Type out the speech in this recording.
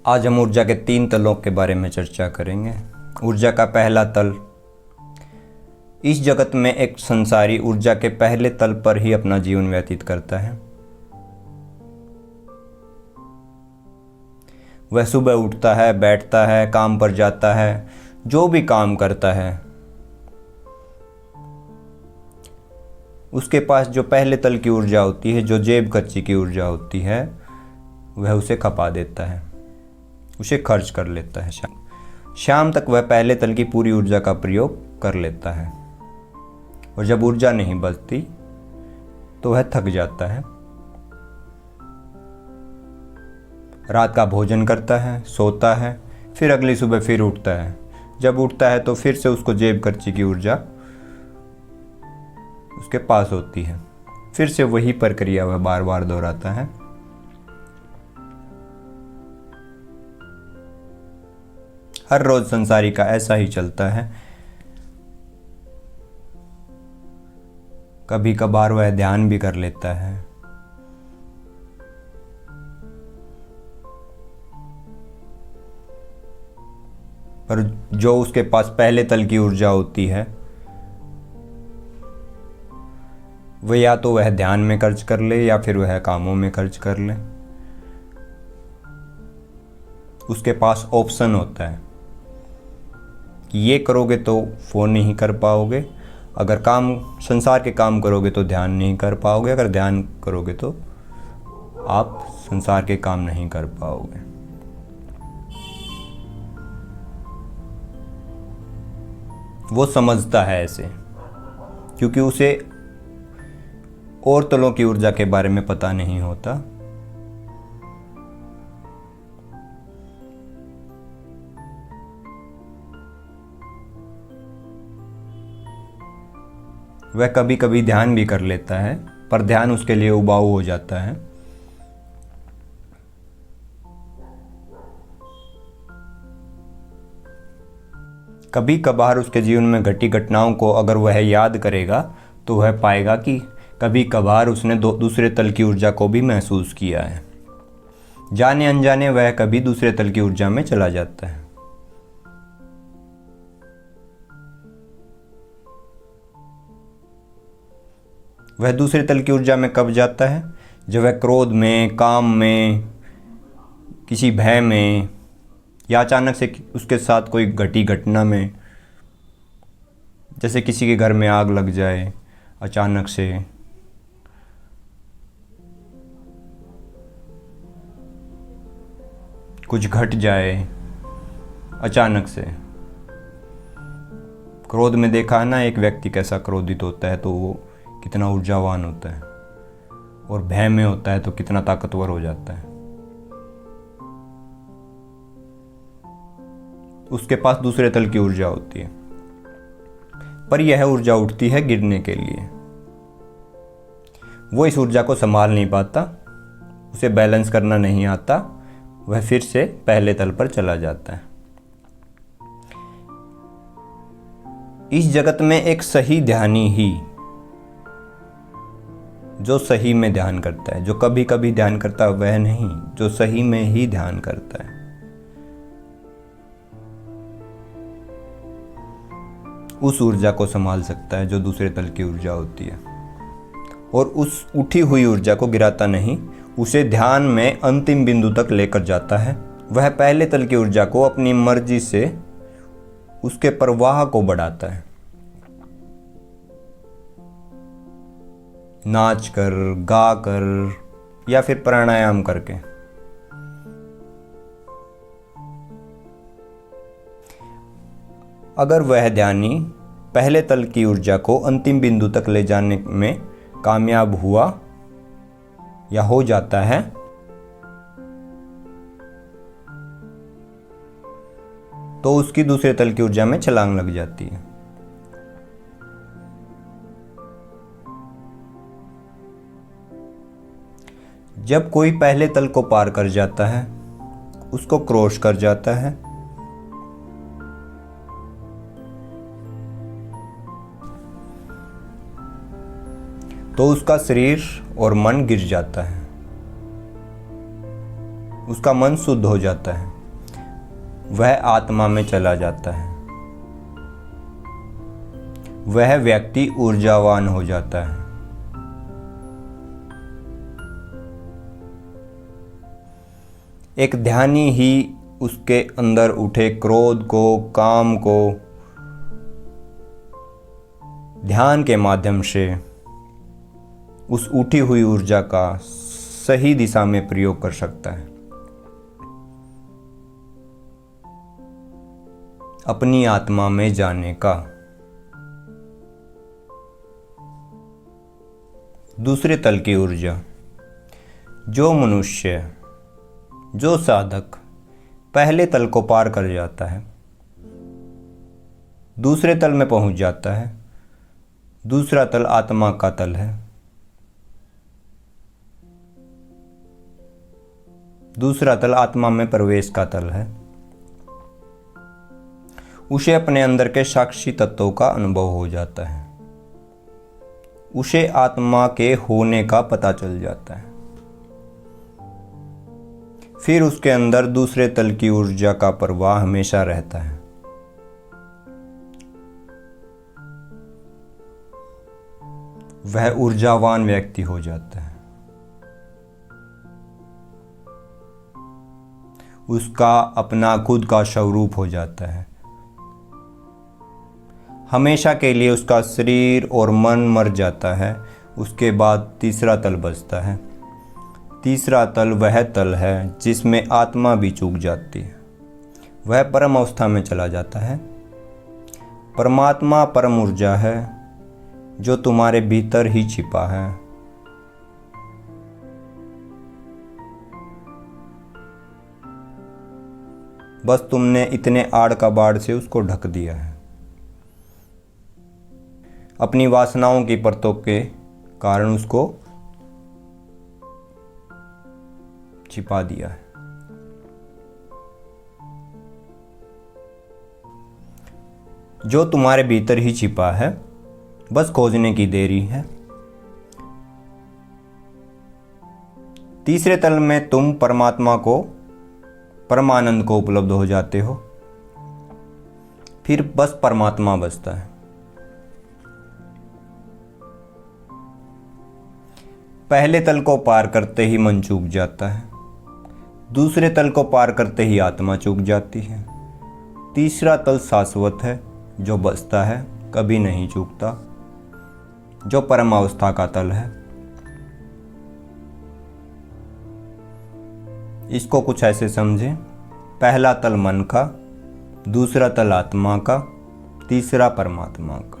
आज हम ऊर्जा के 3 तलों के बारे में चर्चा करेंगे। ऊर्जा का पहला तल। इस जगत में एक संसारी ऊर्जा के पहले तल पर ही अपना जीवन व्यतीत करता है। वह सुबह उठता है, बैठता है, काम पर जाता है, जो भी काम करता है उसके पास जो पहले तल की ऊर्जा होती है, जो जेब खर्ची की ऊर्जा होती है, वह उसे खपा देता है, उसे खर्च कर लेता है। शाम तक वह पहले तल की पूरी ऊर्जा का प्रयोग कर लेता है और जब ऊर्जा नहीं बचती तो वह थक जाता है। रात का भोजन करता है, सोता है, फिर अगली सुबह फिर उठता है। जब उठता है तो फिर से उसको जेब खर्ची की ऊर्जा उसके पास होती है। फिर से वही प्रक्रिया वह बार बार दोहराता है। हर रोज संसारी का ऐसा ही चलता है। कभी कभार वह ध्यान भी कर लेता है, पर जो उसके पास पहले तल की ऊर्जा होती है वह या तो वह ध्यान में खर्च कर ले या फिर वह कामों में खर्च कर ले। उसके पास ऑप्शन होता है कि ये करोगे तो फोन नहीं कर पाओगे, अगर काम संसार के काम करोगे तो ध्यान नहीं कर पाओगे, अगर ध्यान करोगे तो आप संसार के काम नहीं कर पाओगे। वो समझता है ऐसे, क्योंकि उसे और तलों की ऊर्जा के बारे में पता नहीं होता। वह कभी कभी ध्यान भी कर लेता है, पर ध्यान उसके लिए उबाऊ हो जाता है। कभी कभार उसके जीवन में घटी घटनाओं को अगर वह याद करेगा तो वह पाएगा कि कभी कभार उसने दूसरे तल की ऊर्जा को भी महसूस किया है। जाने अनजाने वह कभी दूसरे तल की ऊर्जा में चला जाता है। वह दूसरे तल की ऊर्जा में कब जाता है? जब वह क्रोध में, काम में, किसी भय में या अचानक से उसके साथ कोई घटी घटना में, जैसे किसी के घर में आग लग जाए, अचानक से कुछ घट जाए, अचानक से। क्रोध में देखा है ना एक व्यक्ति कैसा क्रोधित होता है तो वो कितना ऊर्जावान होता है, और भय में होता है तो कितना ताकतवर हो जाता है। उसके पास दूसरे तल की ऊर्जा होती है, पर यह ऊर्जा उठती है गिरने के लिए। वो इस ऊर्जा को संभाल नहीं पाता, उसे बैलेंस करना नहीं आता, वह फिर से पहले तल पर चला जाता है। इस जगत में एक सही ध्यानी ही, जो सही में ध्यान करता है, जो कभी कभी ध्यान करता है वह नहीं, जो सही में ही ध्यान करता है, उस ऊर्जा को संभाल सकता है जो दूसरे तल की ऊर्जा होती है। और उस उठी हुई ऊर्जा को गिराता नहीं, उसे ध्यान में अंतिम बिंदु तक लेकर जाता है। वह पहले तल की ऊर्जा को अपनी मर्जी से उसके प्रवाह को बढ़ाता है, नाच कर, गा कर या फिर प्राणायाम करके। अगर वह ध्यानी पहले तल की ऊर्जा को अंतिम बिंदु तक ले जाने में कामयाब हुआ या हो जाता है तो उसकी दूसरे तल की ऊर्जा में छलांग लग जाती है। जब कोई पहले तल को पार कर जाता है, उसको क्रॉस कर जाता है, तो उसका शरीर और मन गिर जाता है, उसका मन शुद्ध हो जाता है। वह आत्मा में चला जाता है। वह व्यक्ति ऊर्जावान हो जाता है। एक ध्यानी ही उसके अंदर उठे क्रोध को, काम को ध्यान के माध्यम से उस उठी हुई ऊर्जा का सही दिशा में प्रयोग कर सकता है। अपनी आत्मा में जाने का। दूसरे तल की ऊर्जा। जो मनुष्य, जो साधक पहले तल को पार कर जाता है, दूसरे तल में पहुंच जाता है। दूसरा तल आत्मा का तल है। दूसरा तल आत्मा में प्रवेश का तल है। उसे अपने अंदर के साक्षी तत्वों का अनुभव हो जाता है। उसे आत्मा के होने का पता चल जाता है। फिर उसके अंदर दूसरे तल की ऊर्जा का प्रवाह हमेशा रहता है। वह ऊर्जावान व्यक्ति हो जाता है। उसका अपना खुद का स्वरूप हो जाता है। हमेशा के लिए उसका शरीर और मन मर जाता है। उसके बाद तीसरा तल बचता है। तीसरा तल वह तल है जिसमें आत्मा भी चूक जाती है। वह परम अवस्था में चला जाता है। परमात्मा परम ऊर्जा है जो तुम्हारे भीतर ही छिपा है। बस तुमने इतने आड़ कबाड़ से उसको ढक दिया है। अपनी वासनाओं की परतों के कारण उसको छिपा दिया है। जो तुम्हारे भीतर ही छिपा है, बस खोजने की देरी है। तीसरे तल में तुम परमात्मा को, परमानंद को उपलब्ध हो जाते हो। फिर बस परमात्मा बचता है। पहले तल को पार करते ही मन चूक जाता है। दूसरे तल को पार करते ही आत्मा चूक जाती है। तीसरा तल शाश्वत है जो बचता है, कभी नहीं चूकता, जो परमावस्था का तल है। इसको कुछ ऐसे समझें। पहला तल मन का, दूसरा तल आत्मा का, तीसरा परमात्मा का।